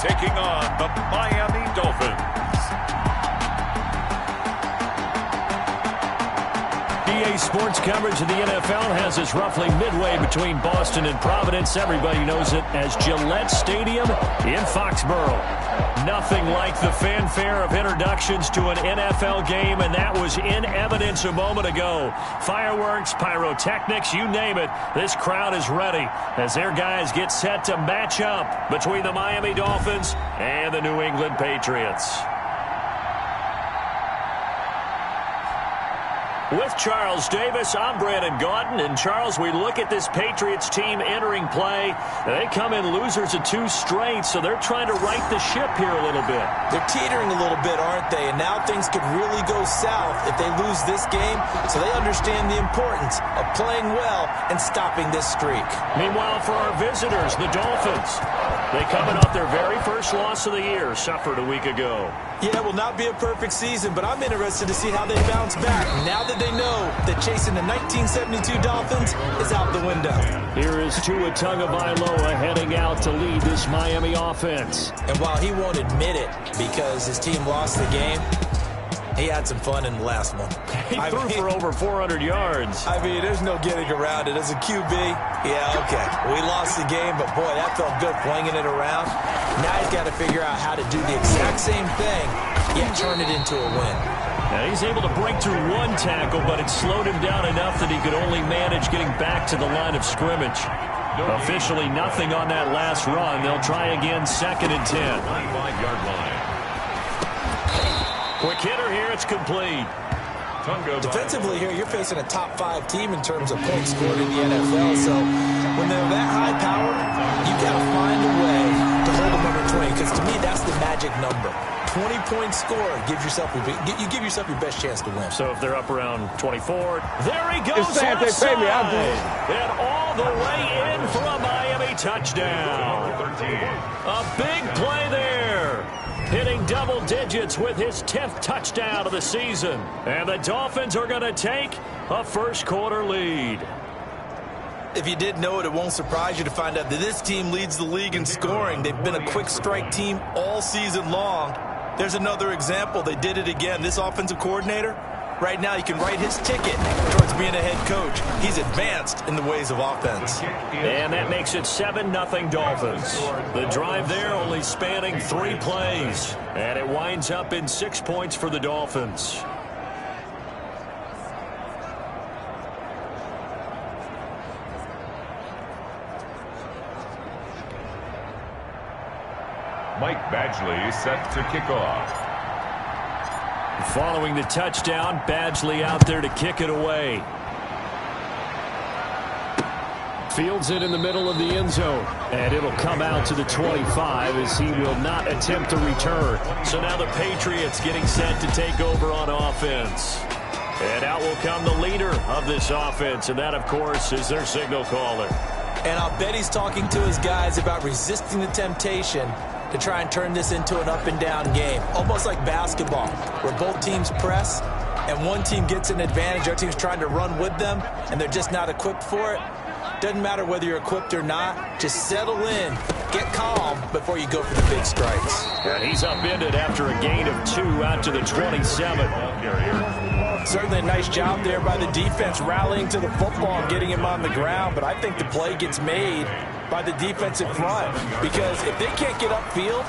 taking on the Miami Dolphins. EA Sports coverage of the NFL has us roughly midway between Boston and Providence. Everybody knows it as Gillette Stadium in Foxborough. Nothing like the fanfare of introductions to an NFL game, and that was in evidence a moment ago. Fireworks, pyrotechnics, you name it. This crowd is ready as their guys get set to match up between the Miami Dolphins and the New England Patriots. With Charles Davis, I'm Brandon Gaudin. And, Charles, we look at this Patriots team entering play. They come in losers of 2 straight, so they're trying to right the ship here a little bit. They're teetering a little bit, aren't they? And now things could really go south if they lose this game, so they understand the importance of playing well and stopping this streak. Meanwhile, for our visitors, the Dolphins, they coming off their very first loss of the year, suffered a week ago. Yeah, will not be a perfect season, but I'm interested to see how they bounce back now that they know that chasing the 1972 Dolphins is out the window. Here is Tua Tagovailoa heading out to lead this Miami offense. And while he won't admit it because his team lost the game, he had some fun in the last one. He threw for over 400 yards. I mean, there's no getting around it. As a QB, yeah, okay. We lost the game, but boy, that felt good flinging it around. Now he's got to figure out how to do the exact same thing, yet turn it into a win. Now he's able to break through 1 tackle, but it slowed him down enough that he could only manage getting back to the line of scrimmage. Officially nothing on that last run. They'll try again, 2nd and 10. 5-yard line. Quick hitter here, it's complete. Defensively here, you're facing a top 5 team in terms of points scored in the NFL. So when they're that high powered, you got to find a way to hold them under 20. Because to me, that's the magic number. 20-point score gives yourself you give yourself your best chance to win. So if they're up around 24, there he goes outside. And all the way in for a Miami touchdown. A big play there. Hitting double digits with his 10th touchdown of the season. And the Dolphins are going to take a first-quarter lead. If you didn't know it, it won't surprise you to find out that this team leads the league in scoring. They've been a quick strike team all season long. There's another example. They did it again. This offensive coordinator, right now, you can write his ticket towards being a head coach. He's advanced in the ways of offense. And that makes it 7-0 Dolphins. The drive there only spanning 3 plays. And it winds up in 6 points for the Dolphins. Mike Badgley set to kick off. Following the touchdown, Badgley out there to kick it away. Fields it in the middle of the end zone. And it'll come out to the 25 as he will not attempt to return. So now the Patriots getting set to take over on offense. And out will come the leader of this offense. And that, of course, is their signal caller. And I'll bet he's talking to his guys about resisting the temptation to try and turn this into an up-and-down game. Almost like basketball, where both teams press, and one team gets an advantage, the other team's trying to run with them, and they're just not equipped for it. Doesn't matter whether you're equipped or not. Just settle in, get calm before you go for the big strikes. And he's upended after a gain of 2 out to the 27. Certainly a nice job there by the defense, rallying to the football and getting him on the ground, but I think the play gets made by the defensive front, because if they can't get upfield,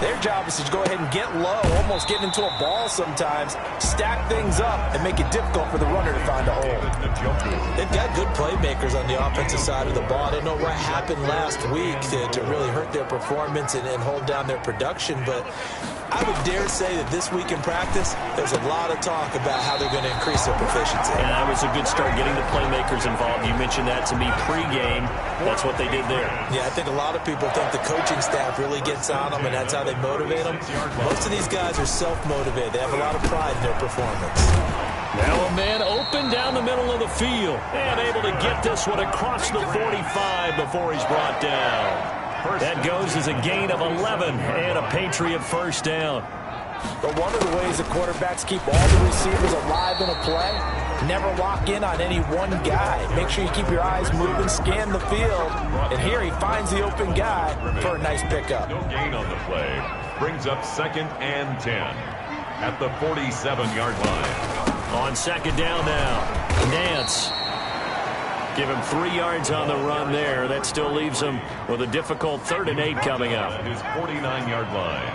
their job is to go ahead and get low, almost get into a ball sometimes, stack things up, and make it difficult for the runner to find a hole. They've got good playmakers on the offensive side of the ball. I don't know what happened last week to really hurt their performance and hold down their production, but I would dare say that this week in practice, there's a lot of talk about how they're going to increase their proficiency. And that was a good start getting the playmakers involved. You mentioned that to me pregame. That's what they did there. Yeah, I think a lot of people think the coaching staff really gets on them, and that's how they motivate them. Most of these guys are self-motivated. They have a lot of pride in their performance. Now a man open down the middle of the field and able to get this one across the 45 before he's brought down. That goes as a gain of 11 and a Patriot first down. But one of the ways the quarterbacks keep all the receivers alive in a play Never lock in on any one guy. Make sure you keep your eyes moving, scan the field. And here he finds the open guy for a nice pickup. No gain on the play. Brings up 2nd and 10 at the 47-yard line. On 2nd down now, Nance. Give him 3 yards on the run there. That still leaves him with a difficult 3rd and 8 coming up. At his 49-yard line.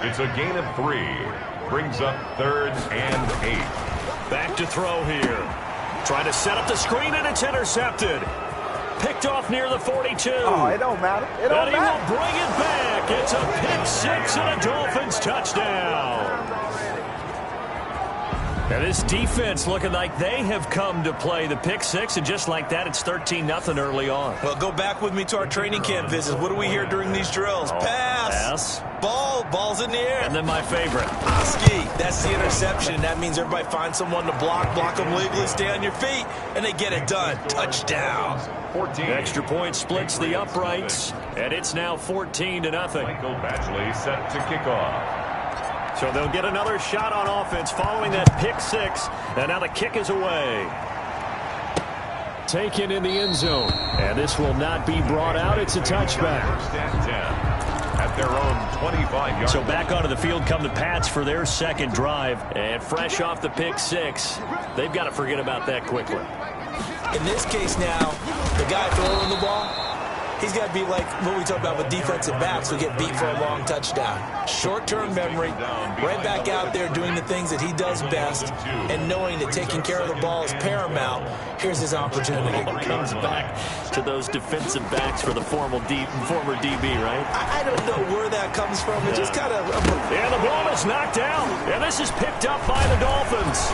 It's a gain of 3. Brings up 3rd and 8. Back to throw here. Trying to set up the screen, and it's intercepted. Picked off near the 42. Oh, it don't matter. It don't And he matter. will bring it back. It's a pick 6 and a Dolphins touchdown. Now this defense looking like they have come to play the pick 6, and just like that, it's 13-0 early on. Well, go back with me to our training camp visits. What do we hear during these drills? Pass. Ball's in the air. And then my favorite. Oski, that's the interception. That means everybody finds someone to block them legally, stay on your feet, and they get it done. Touchdown. 14. Extra point splits the uprights, and it's now 14-0. Michael Badgley set to kick off. So they'll get another shot on offense following that pick 6, and now the kick is away. Taken in the end zone, and this will not be brought out. It's a touchback. 1st and 10 at their own 25-yard. So back onto the field come the Pats for their 2nd drive, and fresh off the pick 6, they've got to forget about that quickly. In this case now, the guy throwing the ball, he's got to be like what we talk about with defensive backs who get beat for a long touchdown. Short-term memory, right back out there doing the things that he does best, and knowing that taking care of the ball is paramount. Here's his opportunity. Comes back to those defensive backs for the former DB, right? I don't know where that comes from. It just kind of... And the ball is knocked down, and this is picked up by the Dolphins.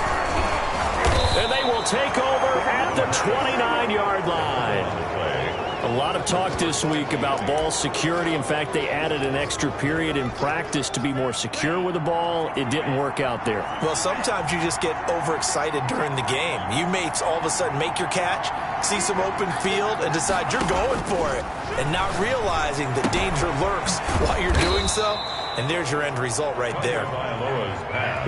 And they will take over at the 29-yard line. A lot of talk this week about ball security. In fact, they added an extra period in practice to be more secure with the ball. It didn't work out there. Well, sometimes you just get overexcited during the game. You may all of a sudden make your catch, see some open field, and decide you're going for it, and not realizing the danger lurks while you're doing so. And there's your end result right there.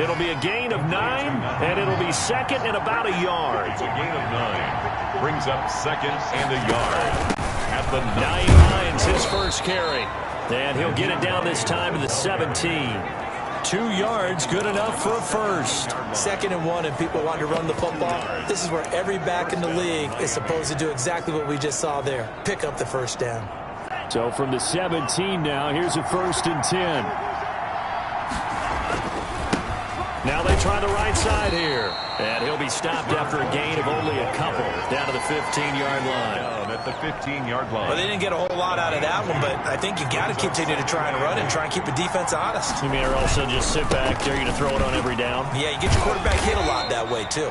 It'll be a gain of 9, and it'll be 2nd and about a yard. It's a gain of 9. Brings up 2nd and a yard. At the 9's his first carry. And he'll get it down this time to the 17. 2 yards, good enough for a first. 2nd and 1, and people want to run the football. This is where every back in the league is supposed to do exactly what we just saw there. Pick up the first down. So from the 17 now, here's a 1st and 10. Now they try the right side here. And he'll be stopped after a gain of only a couple down to the 15-yard line. Down at the 15-yard line. Well, they didn't get a whole lot out of that one, but I think you got to continue to try and run and try and keep the defense honest. You mean, or also just sit back there, you're going to throw it on every down? Yeah, you get your quarterback hit a lot that way, too.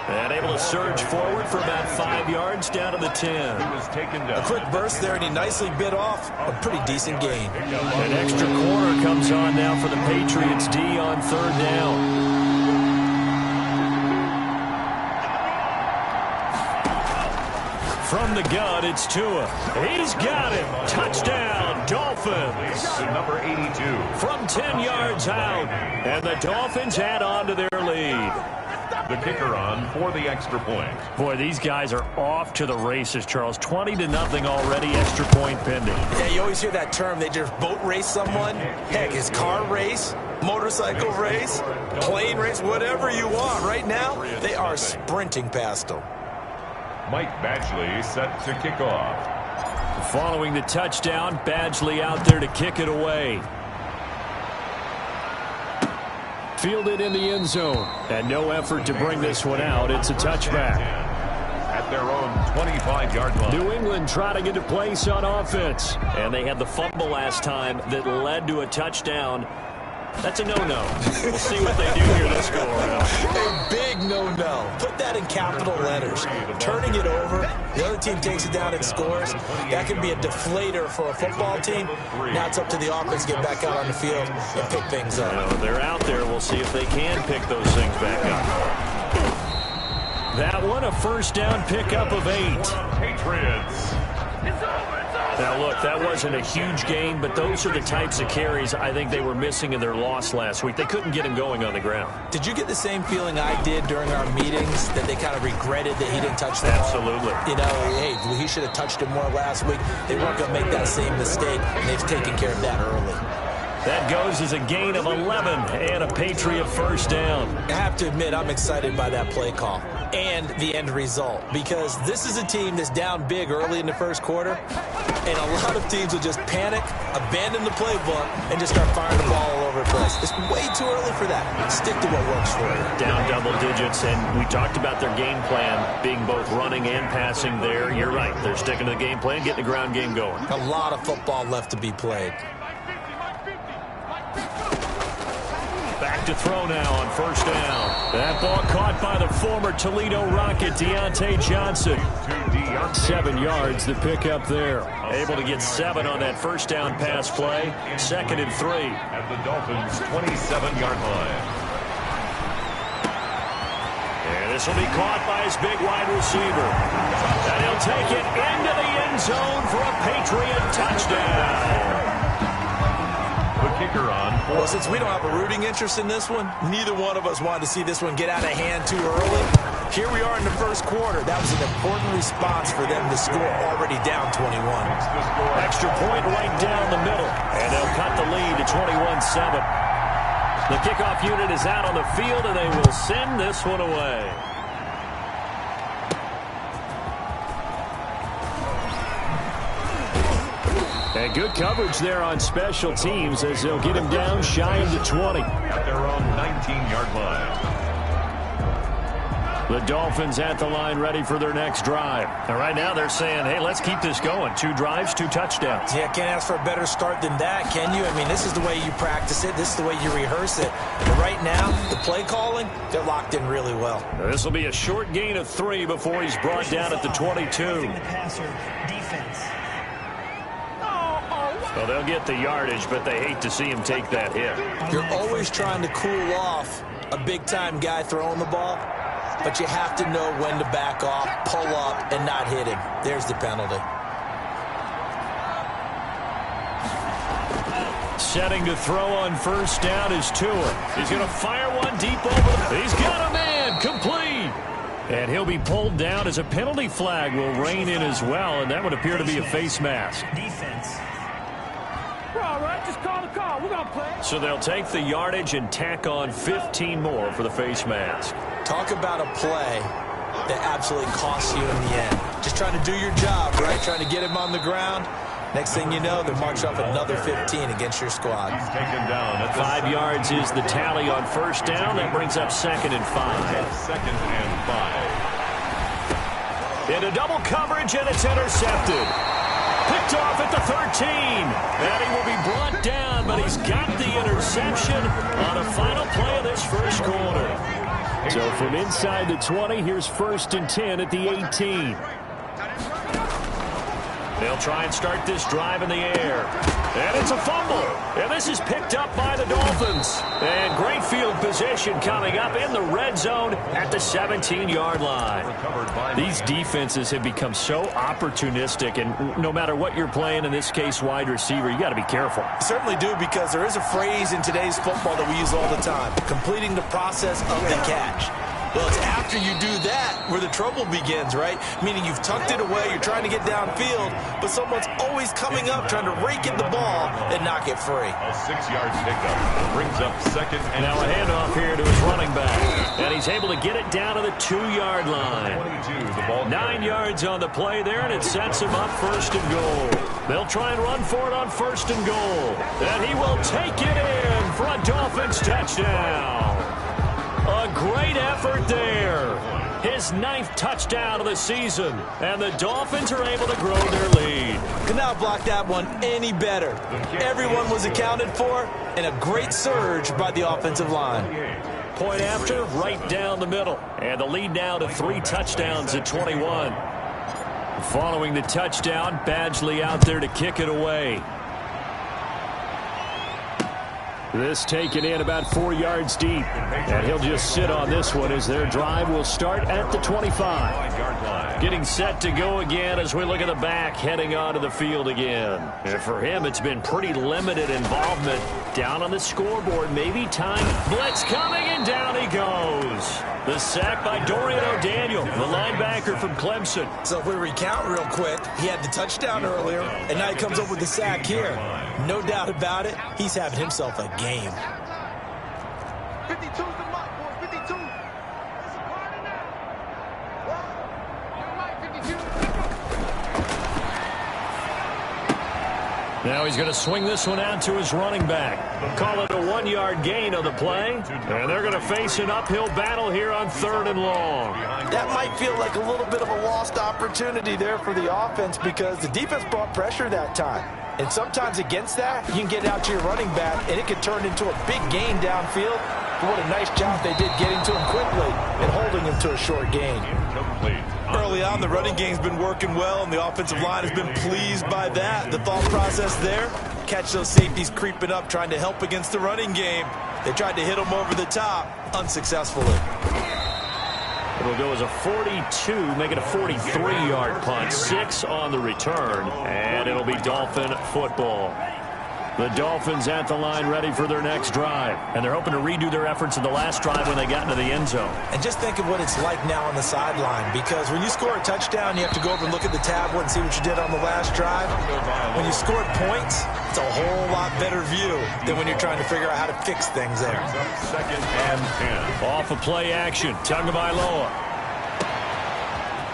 And able to surge forward for about 5 yards down to the 10. He was taken down. A quick burst there, and he nicely bit off a pretty decent gain. An extra corner comes on now for the Patriots D on 3rd down. From the gun, it's Tua. He's got it. Touchdown, Dolphins. Number 82. From 10 yards out. And the Dolphins add on to their lead. The kicker on for the extra point. Boy, these guys are off to the races, Charles. 20-0 already, extra point pending. Yeah, you always hear that term. They just boat race someone. Heck, it's car race, motorcycle race, plane race, whatever you want. Right now, they are sprinting past them. Mike Badgley set to kick off. Following the touchdown, Badgley out there to kick it away. Fielded in the end zone. And no effort to bring this one out. It's a touchback. At their own 25-yard line. New England trying to get a place on offense. And they had the fumble last time that led to a touchdown. That's a no-no. We'll see what they do here this go around. A big no-no. Put that in capital letters. Turning it over, the other team takes it down and scores. That can be a deflator for a football team. Now it's up to the offense to get back out on the field and pick things up. Well, they're out there. We'll see if they can pick those things back up. That one, a first down pickup of 8. Patriots. Now, look, that wasn't a huge gain, but those are the types of carries I think they were missing in their loss last week. They couldn't get him going on the ground. Did you get the same feeling I did during our meetings, that they kind of regretted that he didn't touch the ball? Absolutely. You know, hey, he should have touched it more last week. They weren't going to make that same mistake, and they've taken care of that early. That goes as a gain of 11 and a Patriot first down. I have to admit, I'm excited by that play call and the end result, because this is a team that's down big early in the first quarter, and a lot of teams will just panic, abandon the playbook, and just start firing the ball all over the place. It's way too early for that. Stick to what works for you. Down double digits, and we talked about their game plan being both running and passing there. You're right. They're sticking to the game plan, getting the ground game going. A lot of football left to be played. Back to throw now on first down. That ball caught by the former Toledo Rocket, Deontay Johnson. 7 yards, the pickup there. Able to get 7 on that first down pass play. 2nd and 3. At the Dolphins' 27-yard line. And this will be caught by his big wide receiver. And he'll take it into the end zone for a Patriot touchdown. The kicker on. Well, since we don't have a rooting interest in this one, neither one of us wanted to see this one get out of hand too early. Here we are in the first quarter. That was an important response for them to score already down 21. Extra point right down the middle. And they'll cut the lead to 21-7. The kickoff unit is out on the field, and they will send this one away. And good coverage there on special teams as they'll get him down shy of the 20. At their own 19-yard line. The Dolphins at the line ready for their next drive. And right now they're saying, hey, let's keep this going. 2 drives, 2 touchdowns. Yeah, can't ask for a better start than that, can you? I mean, this is the way you practice it. This is the way you rehearse it. But right now, the play calling, they're locked in really well. This will be a short gain of 3 before he's brought down at the 22. Well, they'll get the yardage, but they hate to see him take that hit. You're always trying to cool off a big-time guy throwing the ball, but you have to know when to back off, pull up, and not hit him. There's the penalty. Setting to throw on first down is Tua. He's going to fire one deep over the... He's got a man, complete. And he'll be pulled down as a penalty flag will rein in as well, and that would appear to be a face mask. Defense. All right, just call the call. We're going to play. So they'll take the yardage and tack on 15 more for the face mask. Talk about a play that absolutely costs you in the end. Just trying to do your job, right? Trying to get him on the ground. Next thing you know, they're marching off another 15 against your squad. He's taken down at the 5 yards is the tally on first down. That brings up 2nd and 5. 2nd and 5. Into double coverage, and it's intercepted. Picked off at the 13. And he will be brought down, but he's got the interception on a final play of this first quarter. So from inside the 20, here's 1st and 10 at the 18. They'll try and start this drive in the air. And it's a fumble. And this is picked up by the Dolphins. And great field position coming up in the red zone at the 17-yard line. These defenses have become so opportunistic, and no matter what you're playing, in this case wide receiver, you got to be careful. You certainly do, because there is a phrase in today's football that we use all the time: completing the process of the catch. Well, it's after you do that where the trouble begins, right? Meaning you've tucked it away, you're trying to get downfield, but someone's always coming up trying to rake in the ball and knock it free. A 6-yard pickup brings up 2nd and now a handoff here to his running back. And he's able to get it down to the 2-yard line. 22, the ball 9 yards on the play there, and it sets him up 1st and goal. They'll try and run for it on 1st and goal. And he will take it in for a Dolphins touchdown. A great effort there. His 9th touchdown of the season. And the Dolphins are able to grow their lead. Could not block that one any better. Everyone was accounted for, and a great surge by the offensive line. Point after, right down the middle. And the lead now to 3 touchdowns at 21. Following the touchdown, Badgley out there to kick it away. This taken in about 4 yards deep. And he'll just sit on this one as their drive will start at the 25. 5-yard line. Getting set to go again as we look at the back heading onto the field again. And for him, it's been pretty limited involvement. Down on the scoreboard, maybe time. Blitz coming, and down he goes. The sack by Dorian O'Daniel, the linebacker from Clemson. So if we recount real quick, he had the touchdown earlier, and now he comes up with the sack here. No doubt about it, he's having himself a game. 52's the mark, boys. 52. It's a party now. You're right, 52. Now he's going to swing this one out to his running back. Call it a 1-yard gain on the play. And they're going to face an uphill battle here on 3rd and long. That might feel like a little bit of a lost opportunity there for the offense because the defense brought pressure that time. And sometimes against that, you can get out to your running back, and it could turn into a big gain downfield. But what a nice job they did getting to him quickly and holding him to a short gain. Early on, the running game's been working well, and the offensive line has been pleased by that. The thought process there, catch those safeties creeping up, trying to help against the running game. They tried to hit them over the top, unsuccessfully. It'll go as a 42, make it a 43-yard punt. 6 on the return, and it'll be Dolphin football. The Dolphins at the line ready for their next drive. And they're hoping to redo their efforts in the last drive when they got into the end zone. And just think of what it's like now on the sideline, because when you score a touchdown, you have to go over and look at the tablet and see what you did on the last drive. When you scored points, it's a whole lot better view than when you're trying to figure out how to fix things there. 2nd and 10. Off of play action, Tagovailoa.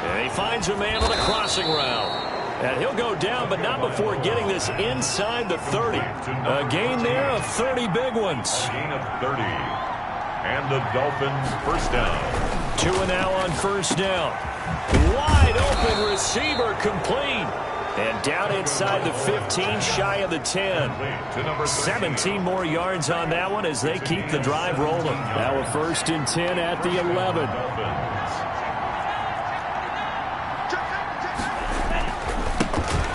And he finds a man on the crossing route. And he'll go down, but not before getting this inside the 30. A gain there of 30 big ones. Gain of 30. And the Dolphins first down. 2 now on first down. Wide open receiver complete. And down inside the 15, shy of the 10. 17 more yards on that one as they keep the drive rolling. Now a 1st and 10 at the 11.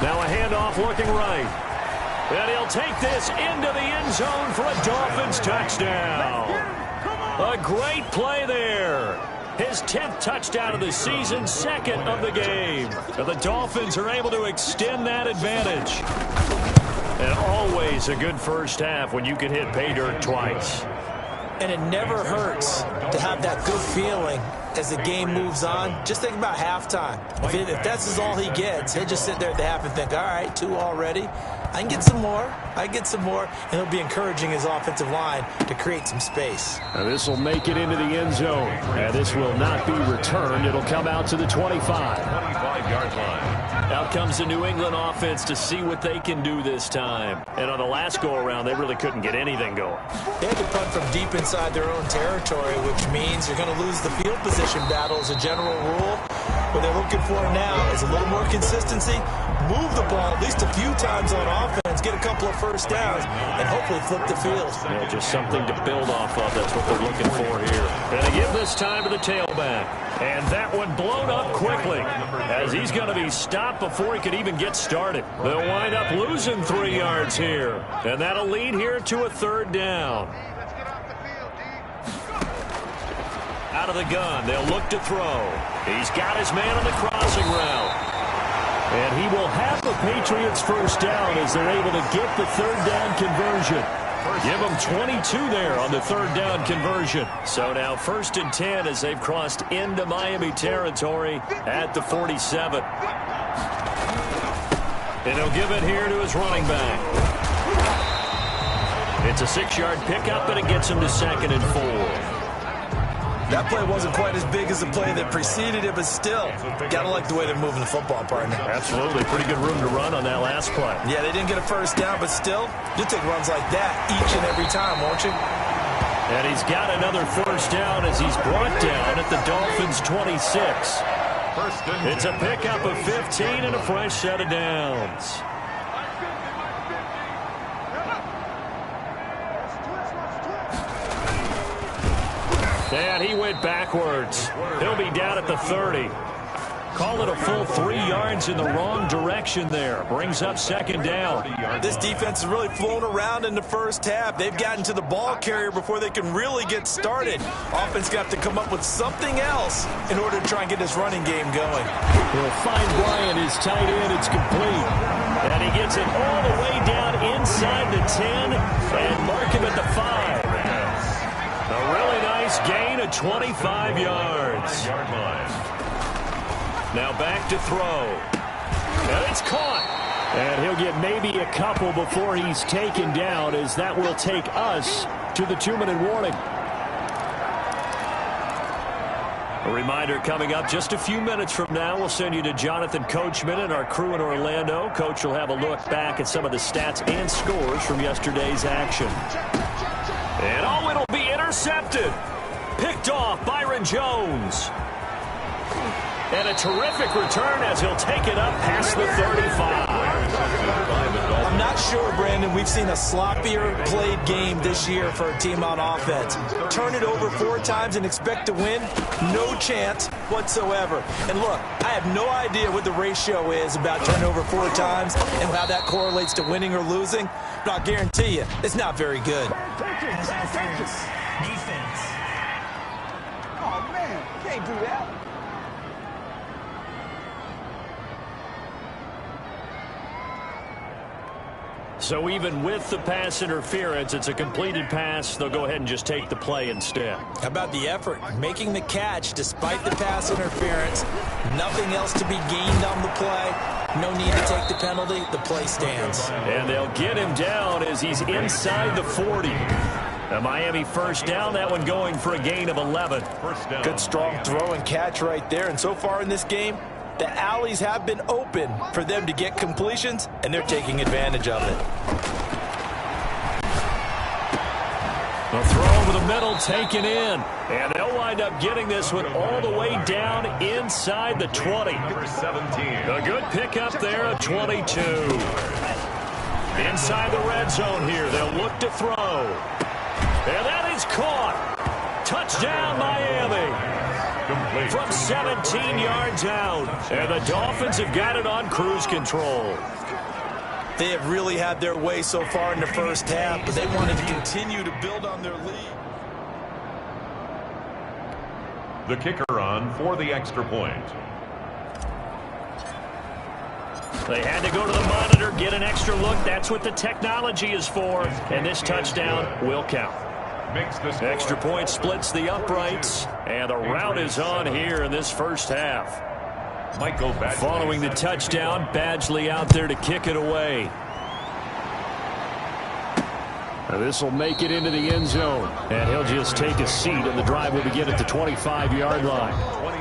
Now a handoff looking right. And he'll take this into the end zone for a Dolphins touchdown. A great play there. His 10th touchdown of the season, 2nd of the game. And the Dolphins are able to extend that advantage. And always a good first half when you can hit pay dirt twice. And it never hurts to have that good feeling as the game moves on. Just think about halftime. If that's all he gets, he'll just sit there at the half and think, all right, 2 already. I can get some more. And he'll be encouraging his offensive line to create some space. Now this will make it into the end zone. And this will not be returned. It'll come out to the 25. 25-yard line. Out comes the New England offense to see what they can do this time. And on the last go-around, they really couldn't get anything going. They had to punt from deep inside their own territory, which means you're going to lose the field position battle as a general rule. What they're looking for now is a little more consistency, move the ball at least a few times on offense, get a couple of first downs, and hopefully flip the field. Yeah, just something to build off of. That's what they're looking for here. And they give this time to the tailback. And that one blown up quickly as he's going to be stopped before he could even get started. They'll wind up losing 3 yards here. And that'll lead here to a 3rd down. Out of the gun, they'll look to throw. He's got his man on the crossing route. And he will have the Patriots first down as they're able to get the 3rd down conversion. Give them 22 there on the 3rd down conversion. So now 1st and 10 as they've crossed into Miami territory at the 47. And he'll give it here to his running back. It's a 6-yard pickup, and it gets him to 2nd and 4. That play wasn't quite as big as the play that preceded it, but still, gotta like the way they're moving the football, partner. Absolutely. Pretty good room to run on that last play. Yeah, they didn't get a first down, but still, you'll take runs like that each and every time, won't you? And he's got another first down as he's brought down at the Dolphins' 26. It's a pickup of 15 and a fresh set of downs. And he went backwards. He'll be down at the 30. call it a full 3 yards in the wrong direction there. Brings up second down. This defense has really flown around in the first half. They've gotten to the ball carrier before they can really get started. Offense got to come up with something else in order to try and get this running game going. He'll find Bryant, his tight end. It's complete. And he gets it all the way down inside the 10 and mark him at the 5. A really nice gain of 25 yards. Now back to throw. And it's caught. And he'll get maybe a couple before he's taken down, as that will take us to the 2-minute warning. A reminder coming up just a few minutes from now. We'll send you to Jonathan Coachman and our crew in Orlando. Coach will have a look back at some of the stats and scores from yesterday's action. And oh, it'll be intercepted. Picked off Byron Jones. And a terrific return as he'll take it up past the 35. I'm not sure, Brandon, we've seen a sloppier played game this year for a team on offense. Turn it over 4 times and expect to win? No chance whatsoever. And look, I have no idea what the ratio is about turnover 4 times and how that correlates to winning or losing, but I'll guarantee you, it's not very good. Defense. Oh, man, can't do that. So even with the pass interference, it's a completed pass. They'll go ahead and just take the play instead. How about the effort? Making the catch despite the pass interference. Nothing else to be gained on the play. No need to take the penalty. The play stands. And they'll get him down as he's inside the 40. A Miami first down, that one going for a gain of 11. Good strong throw and catch right there. And so far in this game, the alleys have been open for them to get completions, and they're taking advantage of it. A throw over the middle taken in. And they'll wind up getting this one all the way down inside the 20. A good pickup there of 22. Inside the red zone here, they'll look to throw. And that is caught. Touchdown, Miami. From 17 yards out. And the Dolphins have got it on cruise control. They have really had their way so far in the first half, but they wanted to continue to build on their lead. The kicker on for the extra point. They had to go to the monitor, get an extra look. That's what the technology is for. And this touchdown will count. Extra point splits the uprights, and the route is on here in this first half. Following the touchdown, Badgley out there to kick it away. This will make it into the end zone, and he'll just take a seat, and the drive will begin at the 25-yard line.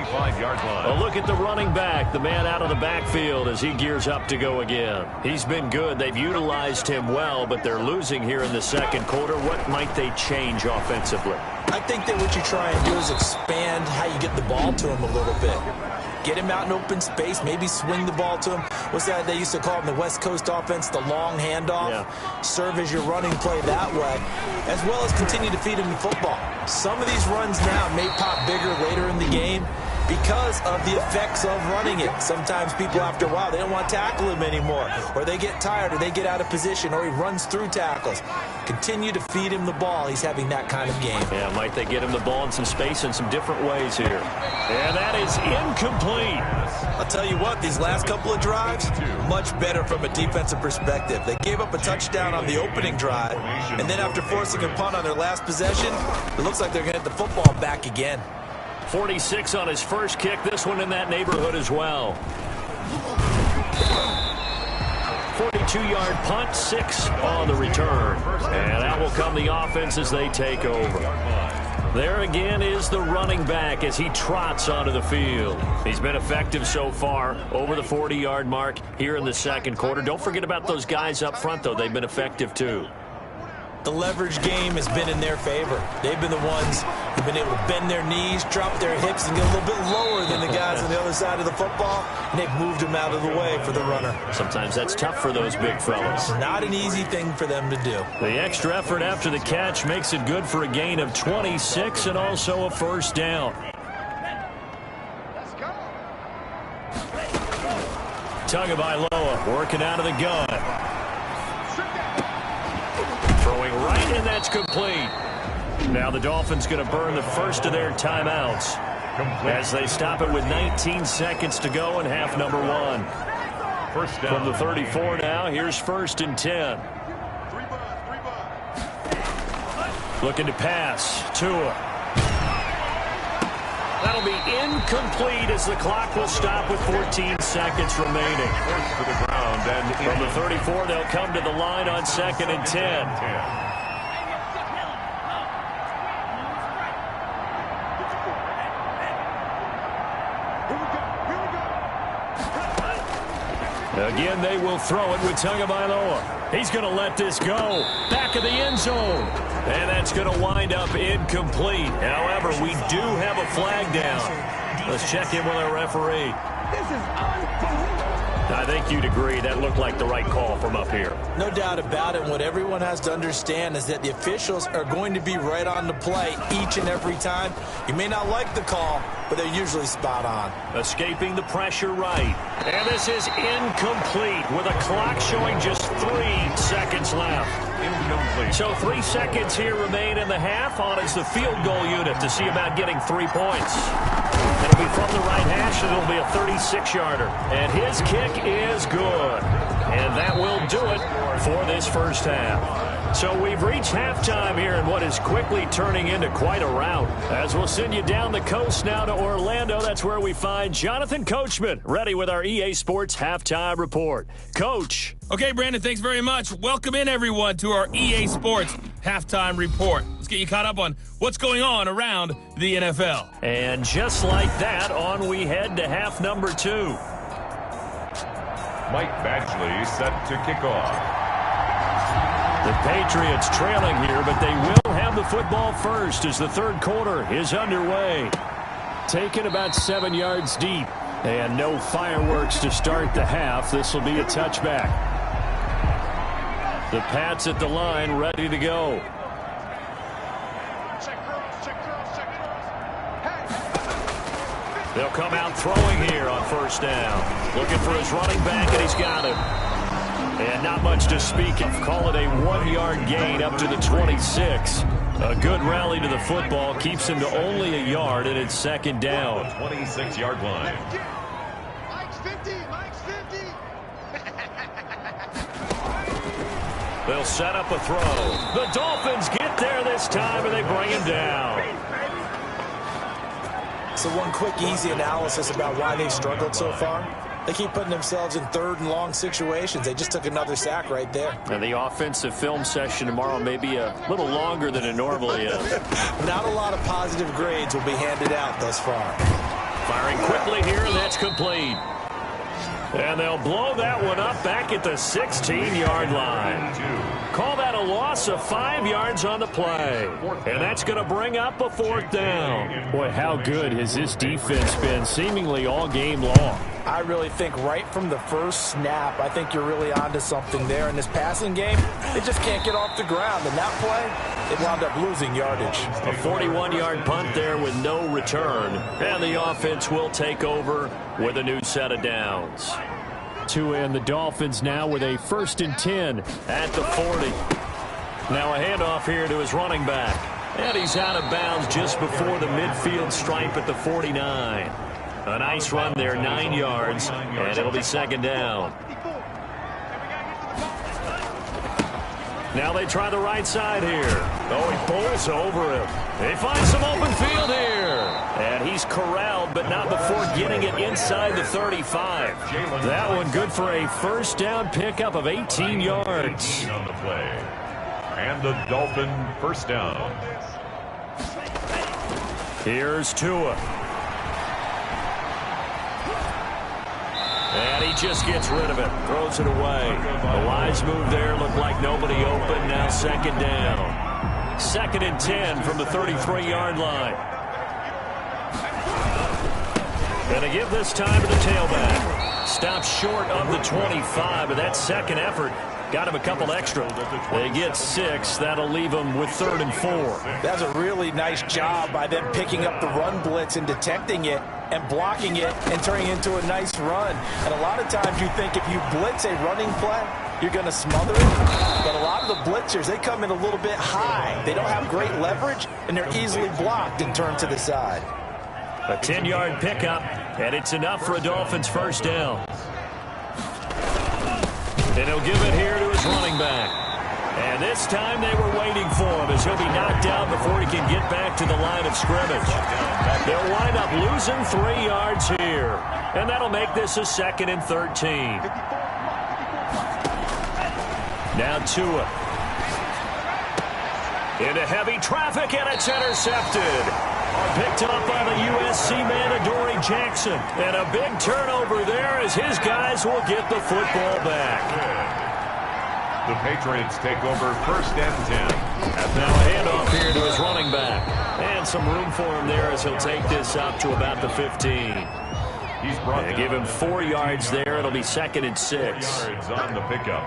25-yard line. A look at the running back, the man out of the backfield as he gears up to go again. He's been good. They've utilized him well, but they're losing here in the second quarter. What might they change offensively? I think that what you try and do is expand how you get the ball to him a little bit. Get him out in open space, maybe swing the ball to him. What's that they used to call in the West Coast offense, the long handoff? Yeah. Serve as your running play that way, as well as continue to feed him the football. Some of these runs now may pop bigger later in the game because of the effects of running it. Sometimes people, after a while, they don't want to tackle him anymore, or they get tired, or they get out of position, or he runs through tackles. Continue to feed him the ball. He's having that kind of game. Yeah, might they get him the ball in some space in some different ways here. And that is incomplete. I'll tell you what, these last couple of drives, much better from a defensive perspective. They gave up a touchdown on the opening drive, and then after forcing a punt on their last possession, it looks like they're going to get the football back again. 46 on his first kick. This one in that neighborhood as well. 42-yard punt, 6 on the return. And out will come the offense as they take over. There again is the running back as he trots onto the field. He's been effective so far over the 40-yard mark here in the second quarter. Don't forget about those guys up front, though. They've been effective, too. The leverage game has been in their favor. They've been the ones who've been able to bend their knees, drop their hips, and get a little bit lower than the guys on the other side of the football, and they've moved them out of the way for the runner. Sometimes that's tough for those big fellas. Not an easy thing for them to do. The extra effort after the catch makes it good for a gain of 26 and also a first down. Tagovailoa working out of the gun. Throwing right, and that's complete. Now the Dolphins going to burn the first of their timeouts as they stop it with 19 seconds to go in half number 1. First down. From the 34 now, here's 1st and 10. Looking to pass. Tua. That'll be incomplete as the clock will stop with 14 seconds remaining. Forced to the ground, and From the 34, they'll come to the line on 2nd and 10. Again, they will throw it with Tagovailoa. He's going to let this go. Back of the end zone. And that's going to wind up incomplete. However, we do have a flag down. Let's check in with our referee. This is unbelievable. I think you'd agree that looked like the right call from up here. No doubt about it. What everyone has to understand is that the officials are going to be right on the play each and every time. You may not like the call, but they're usually spot on. Escaping the pressure right. And this is incomplete with a clock showing just 3 seconds left. Incomplete. So 3 seconds here remain in the half. On is the field goal unit to see about getting 3 points. It'll be from the right hash, and it'll be a 36-yarder. And his kick is good. And that will do it for this first half. So we've reached halftime here in what is quickly turning into quite a rout. As we'll send you down the coast now to Orlando, that's where we find Jonathan Coachman, ready with our EA Sports Halftime Report. Coach. Okay, Brandon, thanks very much. Welcome in, everyone, to our EA Sports Halftime Report. Let's get you caught up on what's going on around the NFL. And just like that, on we head to half number 2. Mike Badgley set to kick off. The Patriots trailing here, but they will have the football first as the third quarter is underway. Taken about 7 yards deep, and no fireworks to start the half. This will be a touchback. The Pats at the line, ready to go. They'll come out throwing here on first down. Looking for his running back, and he's got him. And not much to speak of. Call it a 1-yard gain up to the 26. A good rally to the football keeps him to only a yard, and it's second down. 26-yard line. Mike's 50. Mike's 50. They'll set up a throw. The Dolphins get there this time, and they bring him down. So one quick, easy analysis about why they've struggled so far. They keep putting themselves in third and long situations. They just took another sack right there. And the offensive film session tomorrow may be a little longer than it normally is. Not a lot of positive grades will be handed out thus far. Firing quickly here, and that's complete. And they'll blow that one up back at the 16-yard line. Call that a loss of 5 yards on the play. And that's going to bring up a fourth down. Boy, how good has this defense been seemingly all game long? I really think right from the first snap, I think you're really onto something there. In this passing game, they just can't get off the ground. In that play, they wound up losing yardage. A 41-yard punt there with no return. And the offense will take over with a new set of downs. Tua and the Dolphins now with a 1st and 10 at the 40. Now a handoff here to his running back. And he's out of bounds just before the midfield stripe at the 49. A nice run there, 9 yards, and it'll be second down. Now they try the right side here. Oh, he pulls over him. They find some open field here. And he's corralled, but not before getting it inside the 35. That one good for a first down pickup of 18 yards. On the play. And the Dolphin first down. Here's Tua. And he just gets rid of it. Throws it away. A wise move there. Looked like nobody open. Now second down. 2nd and 10 from the 33-yard line. And a give this time to the tailback. Stops short of the 25, but that second effort got him a couple extra. They get 6. That'll leave them with 3rd and 4. That's a really nice job by them picking up the run blitz and detecting it. and blocking it and turning it into a nice run. And a lot of times you think if you blitz a running play, you're going to smother it. But a lot of the blitzers, they come in a little bit high. They don't have great leverage, and they're easily blocked and turned to the side. A 10-yard pickup, and it's enough for a Dolphins first down. And he'll give it here to his running back. And this time they were waiting for him as he'll be knocked down before he can get back to the line of scrimmage. They'll wind up losing 3 yards here. And that'll make this a 2nd and 13. Now Tua. Into heavy traffic, and it's intercepted. Picked up by the USC man, Adoree Jackson. And a big turnover there as his guys will get the football back. The Patriots take over 1st and 10. And now a handoff here to his running back. And some room for him there as he'll take this up to about the 15. He's brought down. Give him 4 yards there. It'll be 2nd and 6. Yards on the pickup.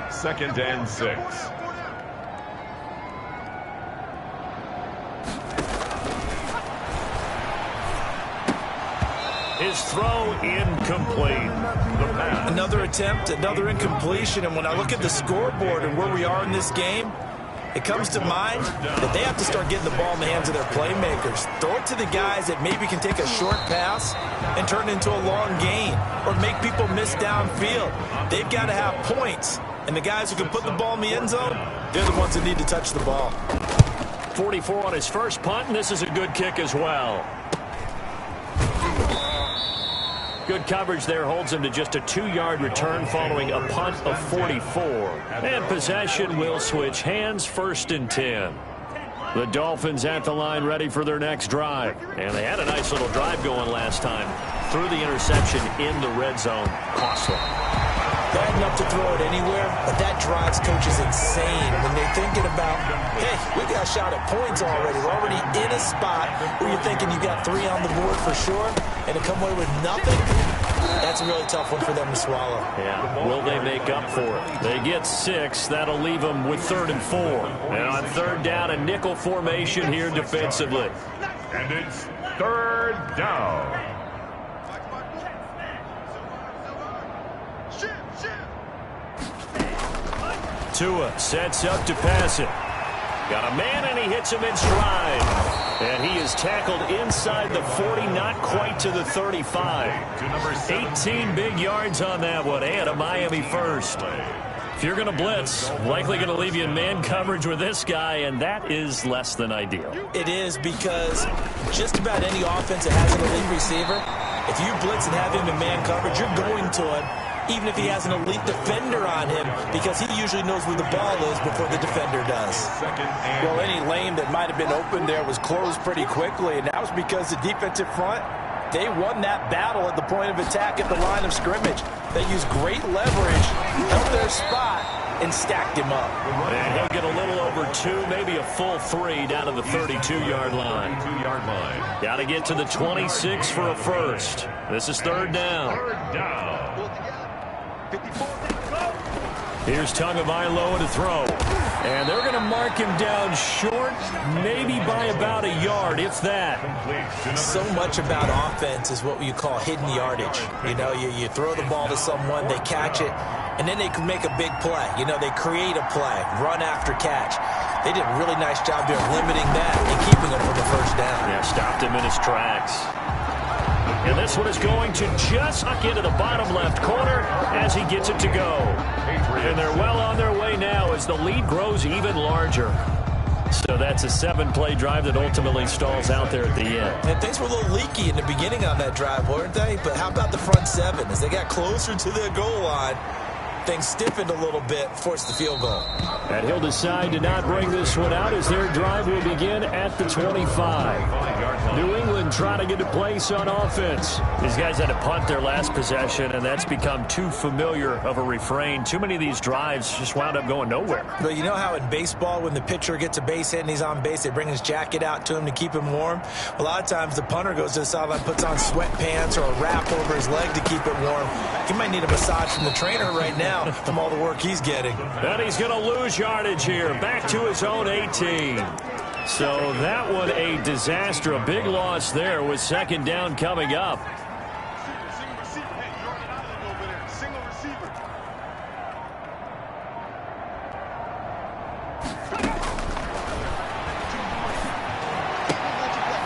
2nd and 6. His throw incomplete. Another attempt, another incompletion. And when I look at the scoreboard and where we are in this game, it comes to mind that they have to start getting the ball in the hands of their playmakers. Throw it to the guys that maybe can take a short pass and turn it into a long gain or make people miss downfield. They've got to have points. And the guys who can put the ball in the end zone, they're the ones that need to touch the ball. 44 on his first punt, and this is a good kick as well. Good coverage there holds him to just a 2-yard return following a punt of 44. And possession will switch hands, 1st and 10. The Dolphins at the line ready for their next drive. And they had a nice little drive going last time. Threw the interception in the red zone. Costly. Bad enough to throw it anywhere, but that drives coaches insane when they're thinking about, hey, we got a shot at points already. We're already in a spot where you're thinking you got 3 on the board for sure, and to come away with nothing, that's a really tough one for them to swallow. Yeah, will they make up for it? They get 6. That'll leave them with 3rd and 4. And on 3rd down, a nickel formation here defensively. And it's 3rd down. Tua sets up to pass it. Got a man, and he hits him in stride. And he is tackled inside the 40, not quite to the 35. 18 big yards on that one, and a Miami first. If you're going to blitz, likely going to leave you in man coverage with this guy, and that is less than ideal. It is, because just about any offense that has an elite receiver, if you blitz and have him in man coverage, you're going to him, even if he has an elite defender on him, because he usually knows where the ball is before the defender does. Well, any lane that might have been open there was closed pretty quickly, and that was because the defensive front, they won that battle at the point of attack at the line of scrimmage. They used great leverage, held their spot, and stacked him up. And he'll get a little over 2, maybe a full 3 down to the 32-yard line. Got to get to the 26 for a first. This is 3rd down. Here's Tagovailoa to throw. And they're going to mark him down short, maybe by about a yard, if that. So much about offense is what you call hidden yardage. You know, you throw the ball to someone, they catch it, and then they can make a big play. You know, they create a play, run after catch. They did a really nice job there limiting that and keeping him for the first down. Yeah, stopped him in his tracks. And this one is going to just suck into the bottom left corner as he gets it to go. And they're well on their way now as the lead grows even larger. So that's a 7-play drive that ultimately stalls out there at the end. And things were a little leaky in the beginning on that drive, weren't they? But how about the front 7? As they got closer to their goal line, things stiffened a little bit, forced the field goal. And he'll decide to not bring this one out as their drive will begin at the 25. New England trying to get a place on offense. These guys had to punt their last possession, and that's become too familiar of a refrain. Too many of these drives just wound up going nowhere. But you know how in baseball, when the pitcher gets a base hit and he's on base, they bring his jacket out to him to keep him warm? A lot of times the punter goes to the sideline, puts on sweatpants or a wrap over his leg to keep it warm. He might need a massage from the trainer right now from all the work he's getting. And he's going to lose yardage here. Back to his own 18. So that one a disaster, a big loss there with second down coming up. Single receiver. Hey, you're an island over there. Single receiver.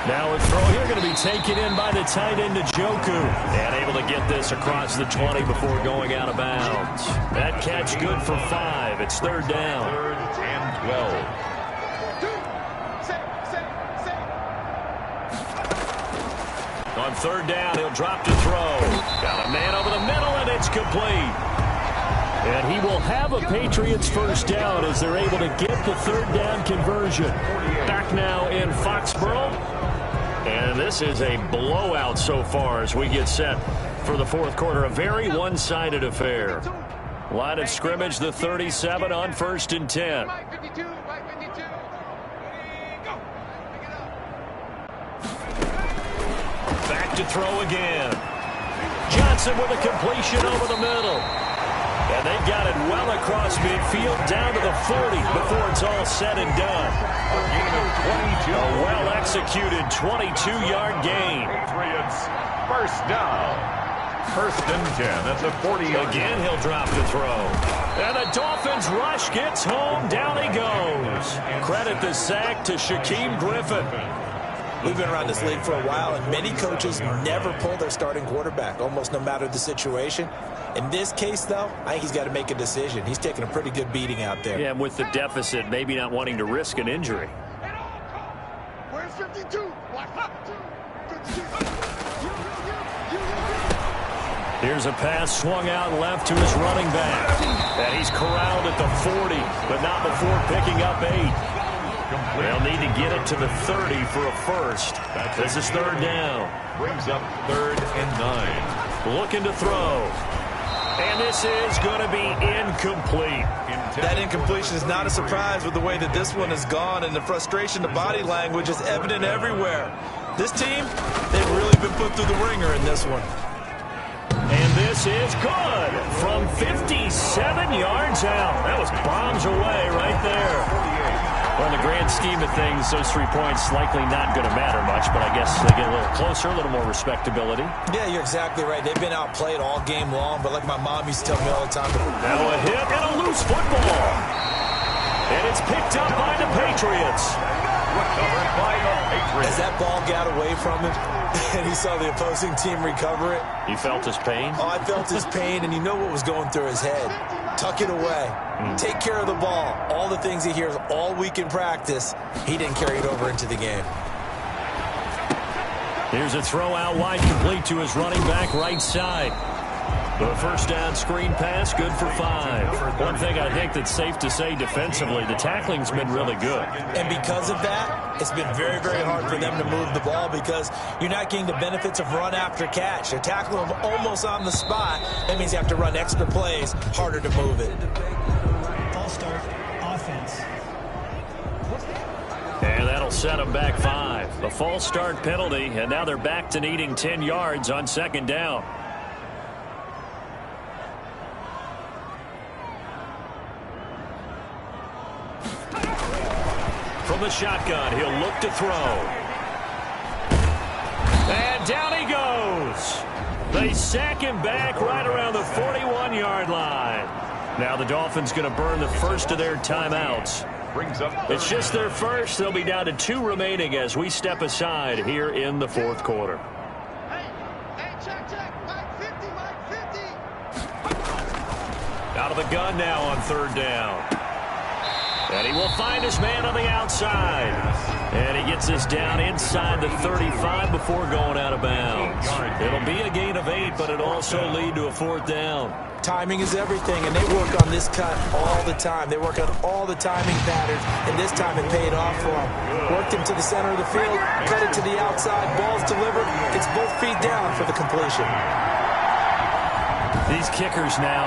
Now a throw here going to be taken in by the tight end Njoku. And able to get this across the 20 before going out of bounds. That catch good for 5. It's third down. Third and 12. On third down, he'll drop to throw. Got a man over the middle, and it's complete. And he will have a Patriots first down as they're able to get the third down conversion. Back now in Foxborough. And this is a blowout so far as we get set for the fourth quarter. A very one-sided affair. Line of scrimmage, the 37 on 1st and 10. Back to throw again. Johnson with a completion over the middle. And they've got it well across midfield down to the 40 before it's all said and done. A gain of 22. A well-executed 22-yard gain. Patriots first down. 1st and 10 at the 40. Again, he'll drop the throw. And the Dolphins rush gets home. Down he goes. Credit the sack to Shaquem Griffin. We've been around this league for a while, and many coaches never pull their starting quarterback, almost no matter the situation. In this case, though, I think he's got to make a decision. He's taking a pretty good beating out there. Yeah, and with the deficit, maybe not wanting to risk an injury. Where's 52? Here's a pass swung out left to his running back. And he's corralled at the 40, but not before picking up 8. They'll need to get it to the 30 for a first. This is third down. Brings up 3rd and 9. Looking to throw. And this is going to be incomplete. That incompletion is not a surprise with the way that this one has gone, and the frustration, the body language is evident everywhere. This team, they've really been put through the ringer in this one. And this is good from 57 yards out. That was bombs away right there. Well, in the grand scheme of things, those 3 points likely not going to matter much, but I guess they get a little closer, a little more respectability. Yeah, you're exactly right. They've been outplayed all game long, but like my mom used to tell me all the time. Now a hit and a loose football. And it's picked up by the Patriots. Recovered by the Patriots. As that ball got away from him, and he saw the opposing team recover it. You felt his pain? Oh, I felt his pain, and you know what was going through his head. Tuck it away. Take care of the ball. All the things he hears all week in practice, he didn't carry it over into the game. Here's a throw out wide, complete to his running back right side. The first down screen pass, good for 5. One thing I think that's safe to say defensively, the tackling's been really good. And because of that, it's been very, very hard for them to move the ball because you're not getting the benefits of run after catch. They're tackling them almost on the spot. That means you have to run extra plays, harder to move it. False start, offense. And that'll set them back 5. A false start penalty, and now they're back to needing 10 yards on second down. From the shotgun, he'll look to throw. And down he goes. They sack him back right around the 41-yard line. Now the Dolphins going to burn the first of their timeouts. Brings up It's just their first. They'll be down to 2 remaining as we step aside here in the fourth quarter. Hey, check. Mike 50. Out of the gun now on third down. And he will find his man on the outside. And he gets this down inside the 35 before going out of bounds. It'll be a gain of 8, but it'll also lead to a fourth down. Timing is everything, and they work on this cut all the time. They work on all the timing patterns, and this time it paid off for them. Worked him to the center of the field, cut it to the outside, ball's delivered, gets both feet down for the completion. These kickers now,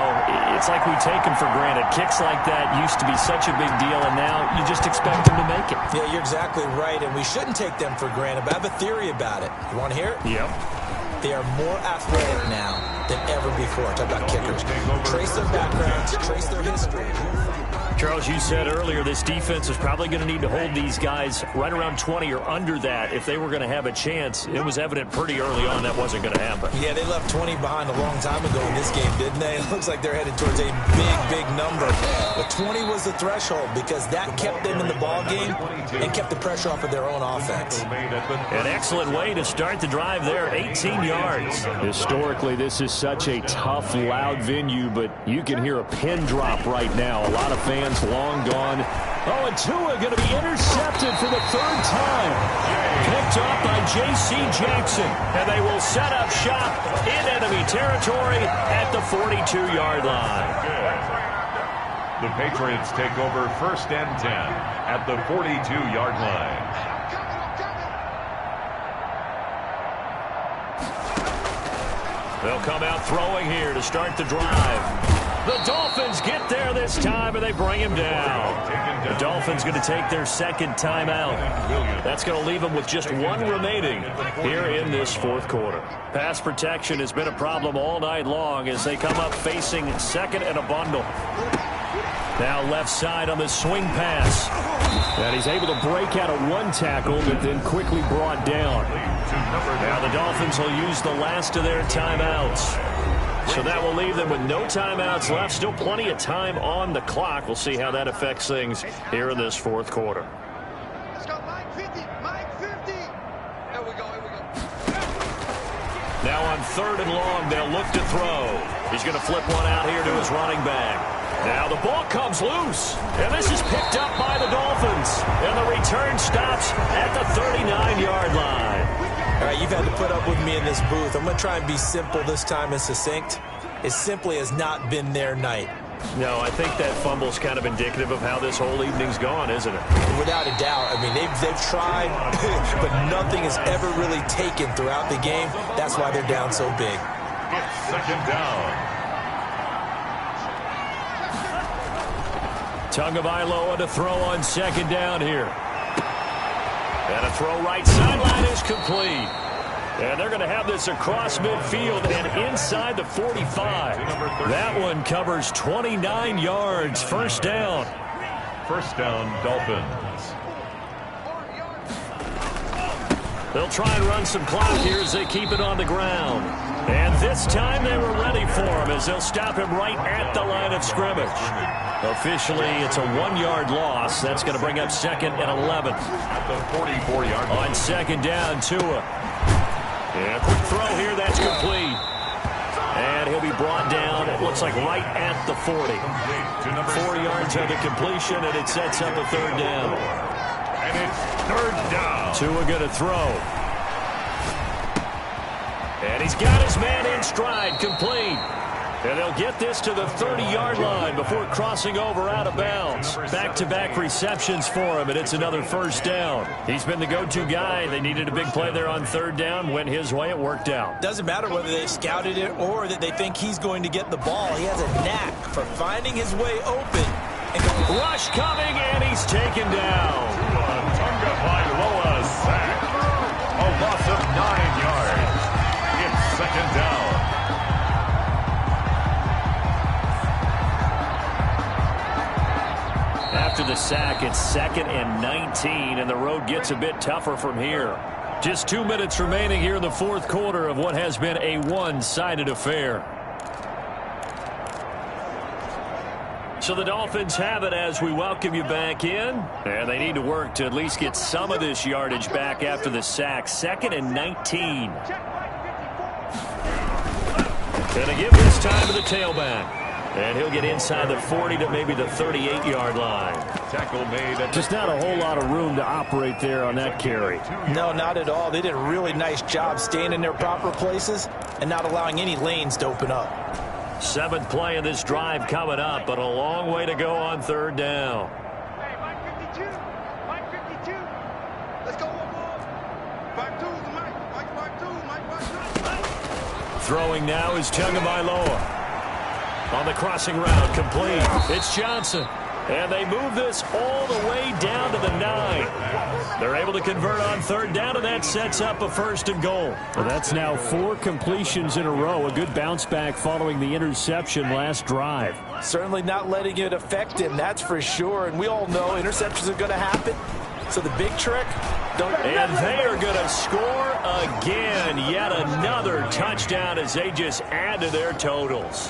it's like we take them for granted. Kicks like that used to be such a big deal, and now you just expect them to make it. Yeah, you're exactly right, and we shouldn't take them for granted, but I have a theory about it. You want to hear it? Yep. They are more athletic now than ever before. Talk about kickers. Trace their backgrounds, trace their history. Charles, you said earlier this defense is probably going to need to hold these guys right around 20 or under that if they were going to have a chance. It was evident pretty early on that wasn't going to happen. Yeah, they left 20 behind a long time ago in this game, didn't they? It looks like they're headed towards a big number. But 20 was the threshold because that kept them in the ball game and kept the pressure off of their own offense. An excellent way to start the drive there, 18 yards. Historically, this is such a tough, loud venue, but you can hear a pin drop right now. A lot of fans long gone. Oh, and Tua going to be intercepted for the third time. Picked up by J.C. Jackson, and they will set up shop in enemy territory at the 42-yard line. The Patriots take over 1st and 10 at the 42-yard line. They'll come out throwing here to start the drive. The Dolphins get there this time, and they bring him down. The Dolphins going to take their second timeout. That's going to leave them with just one remaining here in this fourth quarter. Pass protection has been a problem all night long as they come up facing second and a bundle. Now left side on the swing pass. And he's able to break out of one tackle, but then quickly brought down. Now the Dolphins will use the last of their timeouts. So that will leave them with no timeouts left. Still plenty of time on the clock. We'll see how that affects things here in this fourth quarter. Let's go, Mike 50. Mike 50. Here we go. Now on 3rd and long, they'll look to throw. He's going to flip one out here to his running back. Now the ball comes loose, and this is picked up by the Dolphins. And the return stops at the 39-yard line. All right, you've had to put up with me in this booth. I'm going to try and be simple this time and succinct. It simply has not been their night. No, I think that fumble's kind of indicative of how this whole evening's gone, isn't it? Without a doubt. I mean, they've tried, but nothing has ever really taken throughout the game. That's why they're down so big. It's 2nd down. Tagovailoa to throw on 2nd down here. And a throw right sideline is complete. And they're going to have this across midfield and inside the 45. That one covers 29 yards. 1st down. 1st down, Dolphins. They'll try and run some clock here as they keep it on the ground. And this time they were ready for him as they'll stop him right at the line of scrimmage. Officially, it's a 1-yard loss. That's going to bring up 2nd and 11. At the 44-yard line. On 2nd down, Tua. And a quick throw here, that's complete. And he'll be brought down, it looks like right at the 40. 4 yards of the completion, and it sets up a 3rd down. And it's 3rd down. Tua going to throw. And he's got his man in stride, complete. And they'll get this to the 30-yard line before crossing over out of bounds. Back-to-back receptions for him, and it's another 1st down. He's been the go-to guy. They needed a big play there on 3rd down. Went his way. It worked out. Doesn't matter whether they scouted it or that they think he's going to get the ball. He has a knack for finding his way open. Rush coming, and he's taken down. Tagovailoa sack. A loss of 9 yards. It's 2nd down. After the sack, it's 2nd and 19, and the road gets a bit tougher from here. Just 2 minutes remaining here in the fourth quarter of what has been a one-sided affair. So the Dolphins have it as we welcome you back in. And they need to work to at least get some of this yardage back after the sack. 2nd and 19. Gonna give this time to the tailback. And he'll get inside the 40 to maybe the 38-yard line. Tackle made. Just not a whole lot of room to operate there on that carry. No, not at all. They did a really nice job staying in their proper places and not allowing any lanes to open up. 7th play of this drive coming up, but a long way to go on 3rd down. Hey, Mike 52. Mike 52. Let's go, boy. 5-2, Mike 5-2, Mike 5-2. Throwing now is Tagovailoa. On the crossing route, complete. It's Johnson. And they move this all the way down to the 9. They're Able to convert on third down, and that sets up a 1st and goal. Well, that's now 4 completions in a row. A good bounce back following the interception last drive. Certainly not letting it affect him, that's for sure. And we all know interceptions are going to happen. So the big trick, and they are going to score again. Yet another touchdown as they just add to their totals.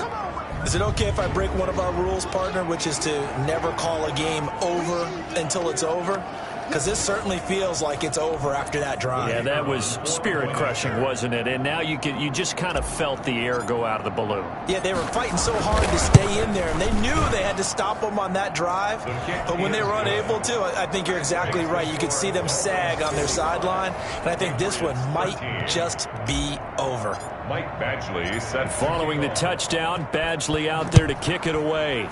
Is it okay if I break one of our rules, partner, which is to never call a game over until it's over? Because this certainly feels like it's over after that drive. Yeah, that was spirit-crushing, wasn't it? And now you just kind of felt the air go out of the balloon. Yeah, they were fighting so hard to stay in there, and they knew they had to stop them on that drive. But when they were unable to, I think you're exactly right. You could see them sag on their sideline, and I think this one might just be over. Mike Badgley set. Following the touchdown, Badgley out there to kick it away.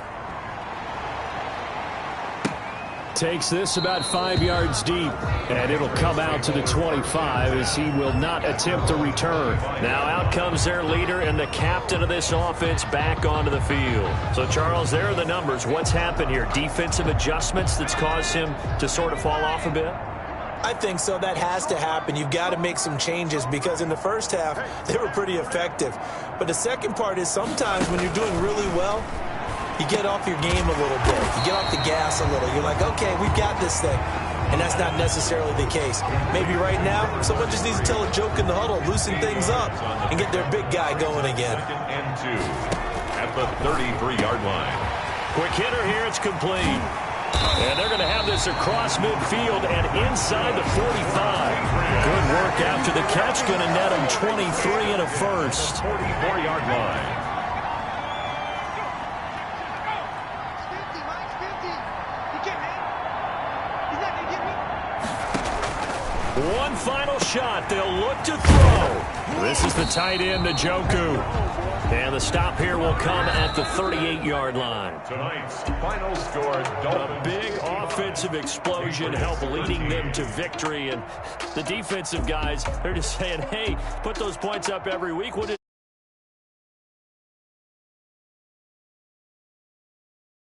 Takes this about 5 yards deep, and it'll come out to the 25 as he will not attempt a return. Now out comes their leader and the captain of this offense back onto the field. So, Charles, there are the numbers. What's happened here? Defensive adjustments that's caused him to sort of fall off a bit? I think so. That has to happen. You've got to make some changes because in the first half, they were pretty effective. But the second part is sometimes when you're doing really well, you get off your game a little bit. You get off the gas a little. You're like, okay, we've got this thing. And that's not necessarily the case. Maybe right now, someone just needs to tell a joke in the huddle, loosen things up, and get their big guy going again. 2nd and 2 at the 33-yard line. Quick hitter here. It's complete. And they're going to have this across midfield and inside the 45. Good work after the catch. Going to net him 23 and a first. 44-yard line. One final shot. They'll look to throw. This is the tight end, Njoku. And the stop here will come at the 38-yard line. Tonight's final score, A big offensive explosion help leading them to victory. And the defensive guys, they're just saying, hey, put those points up every week.